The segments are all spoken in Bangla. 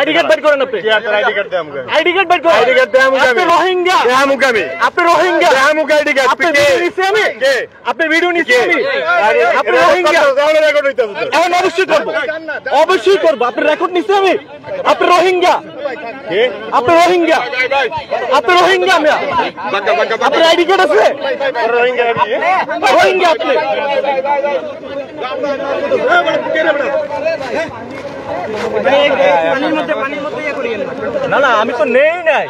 আইডি কার্ড বের করেন আপনি। আইডি কার্ড দেন আইডি কার্ড বের করেন। আইডি কার্ড দেন আপনি রোহিঙ্গা। আপনি রোহিঙ্গা। আইডি কার্ড আপনি ভিডিও নিছি আমি। আপনি ভিডিও নিছি আমি। আপনি রোহিঙ্গা। এখন অবশ্যই করব। অবশ্যই করব। আপনি রেকর্ড নিছি আমি। আপনি রোহিঙ্গা। আপনি রোহিঙ্গা। আপনি রোহিঙ্গা আমি। আপনার আইডি কার্ড আছে? রোহিঙ্গা আপনি। না না আমি তো নেই নাই।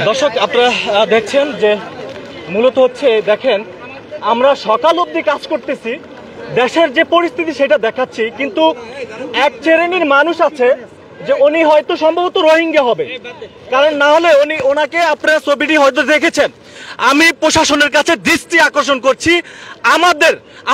দর্শক আপনারা দেখছেন যে মূলত হচ্ছে দেখেন আমরা সকাল অবধি কাজ করতেছি, দেশের যে পরিস্থিতি সেটা দেখাচ্ছি, কিন্তু এক শ্রেণীর মানুষ আছে যে উনি হয়তো সম্ভবত রোহিঙ্গা হবে, কারণ না হলে ওনাকে আপনারা ছবিটি হয়তো দেখেছেন। আমি প্রশাসনের কাছে দৃষ্টি আকর্ষণ করছি,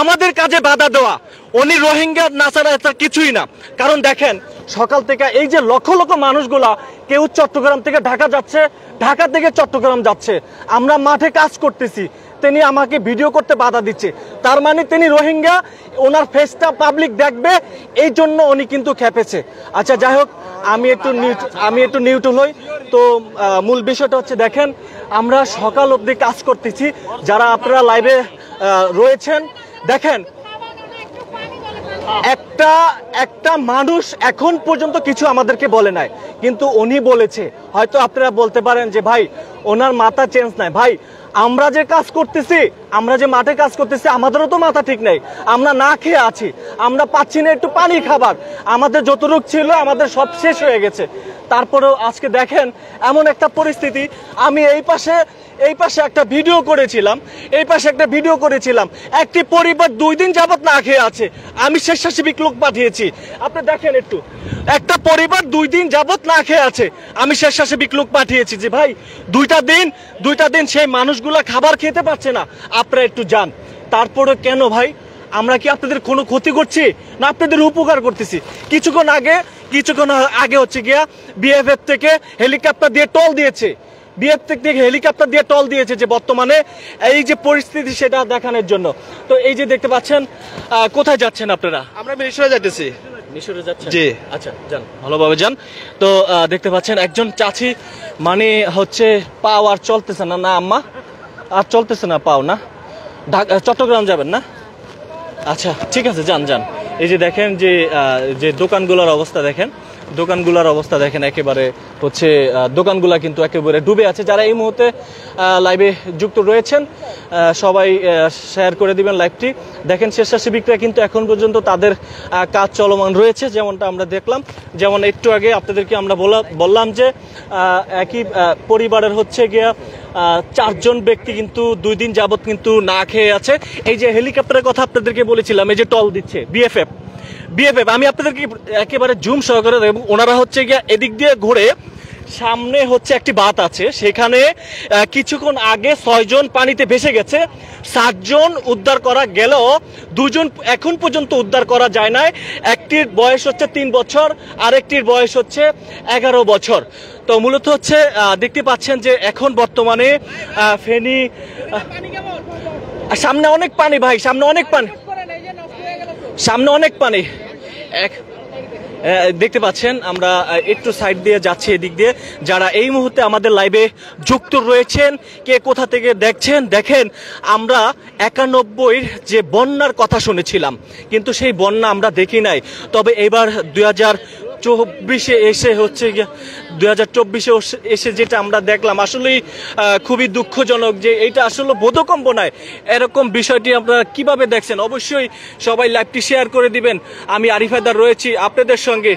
আমাদের কাজে বাধা দেওয়া। উনি রোহিঙ্গা না ছাড়া কিছুই না। কারণ দেখেন সকাল থেকে এই যে লক্ষ লক্ষ মানুষগুলা, কেউ চট্টগ্রাম থেকে ঢাকা যাচ্ছে, ঢাকা থেকে চট্টগ্রাম যাচ্ছে, আমরা মাঠে কাজ করতেছি, তিনি আমাকে ভিডিও করতে বাধা দিচ্ছে। তার মানে তিনি রোহিঙ্গা, ওনার ফেসটা পাবলিক দেখবে, এই জন্য উনি কিন্তু খেপেছে। আচ্ছা যাই হোক, আমি একটু নিউট্রাল হই। তো মূল বিষয়টা হচ্ছে দেখেন আমরা সকাল অবধি কাজ করতেছি, যারা আপনারা লাইভে রয়েছেন দেখেন একটা মানুষ এখন পর্যন্ত কিছু আমাদেরকে বলে নাই, কিন্তু উনি বলেছে। হয়তো আপনারা বলতে পারেন যে ভাই ওনার মাথা চেঞ্জ নাই। ভাই আমরা যে কাজ করতেছি, আমরা যে মাঠে কাজ করতেছি, আমাদেরও তো মাথা ঠিক নাই। আমরা না খেয়ে আছি, আমরা পাচ্ছি না একটু পানি খাবার, আমাদের যতটুকু ছিল আমাদের সব শেষ হয়ে গেছে। তারপরেও আজকে দেখেন এমন একটা পরিস্থিতি। আমি এই পাশে একটা ভিডিও করেছিলাম, একটি পরিবার 2 দিন যাবত না খেয়ে আছে। আমি স্বেচ্ছাসেবী লোক পাঠিয়েছি, আপনি দেখেন একটু, একটা পরিবার 2 দিন যাবত না খেয়ে আছে, আমি স্বেচ্ছাসেবী লোক পাঠিয়েছি যে ভাই দুইটা দিন সেই মানুষগুলা খাবার খেতে পারছে না, আপনারা একটু যান। তারপরে কেন ভাই, আমরা কি আপনাদের কোনো ক্ষতি করছি না আপনাদের উপকার করতেছি? কিছুক্ষণ আগে হচ্ছে গিয়া বিএফএফ থেকে হেলিকপ্টার দিয়ে টল দিয়েছে যে বর্তমানে এই যে পরিস্থিতি সেটা দেখানোর জন্য। তো এই যে দেখতে পাচ্ছেন, কোথায় যাচ্ছেন আপনারা? আমরা মিশরে যাইতেছি। মিশরে যাচ্ছেন? জি। আচ্ছা যান, ভালোভাবে যান। তো দেখতে পাচ্ছেন একজন চাচি, মানে হচ্ছে পাও আর চলতেছে না। না আম্মা, আর চলতেছে না পাও না। চট্টগ্রাম যাবেন না? আচ্ছা ঠিক আছে, যান। এই যে দেখেন যে দোকানগুলোর অবস্থা দেখেন, একেবারে হচ্ছে দোকানগুলা কিন্তু একেবারে ডুবে আছে। যারা এই মুহূর্তে লাইভে যুক্ত রয়েছেন সবাই শেয়ার করে দিবেন লাইভটি। দেখেন স্বেচ্ছাসেবিকরা কিন্তু এখন পর্যন্ত তাদের কাজ চলমান রয়েছে, যেমনটা আমরা দেখলাম। যেমন একটু আগে আপনাদেরকে আমরা বললাম যে একই পরিবারের হচ্ছে গিয়া 4 জন ব্যক্তি কিন্তু 2 দিন যাবত কিন্তু না খেয়ে আছে। এই যে হেলিকপ্টারের কথা আপনাদেরকে বলেছিলাম, এই যে টল দিচ্ছে বিএফএফ, আমি আপনাদেরকে একেবারে জুম সহকারে দেব। ওনারা হচ্ছে গিয়া এদিক দিয়ে ঘুরে, সামনে হচ্ছে একটি বাঁধ আছে, সেখানে কিছুক্ষণ আগে 6 জন পানিতে ভেসে গেছে। 7 জন উদ্ধার করা গেলেও 2 জন এখন পর্যন্ত উদ্ধার করা যায় নাই। একটির বয়স হচ্ছে 3 বছর, আরেকটির বয়স হচ্ছে 11 বছর। তো মূলত হচ্ছে দেখতে পাচ্ছেন যে এখন বর্তমানে ফেনী, সামনে অনেক পানি ভাই, সামনে অনেক পানি। দেখতে পাচ্ছেন আমরা একটু সাইড দিয়ে যাচ্ছি এদিক দিয়ে। যারা এই মুহূর্তে আমাদের লাইভে যুক্ত রয়েছেন, কে কোথা থেকে দেখছেন, দেখেন আমরা 91-র যে বন্যার কথা শুনেছিলাম, কিন্তু সেই বন্যা আমরা দেখি নাই। তবে এবার 2024-এ এসে হচ্ছে 2024-এ এসে যেটা আমরা দেখলাম, আসলেই খুবই দুঃখজনক যে এইটা আসলে বোধগম্য নয়। এরকম বিষয়টি আপনারা কিভাবে দেখছেন? অবশ্যই সবাই লাইভটি শেয়ার করে দিবেন। আমি আরিফ হায়দার রয়েছি আপনাদের সঙ্গে।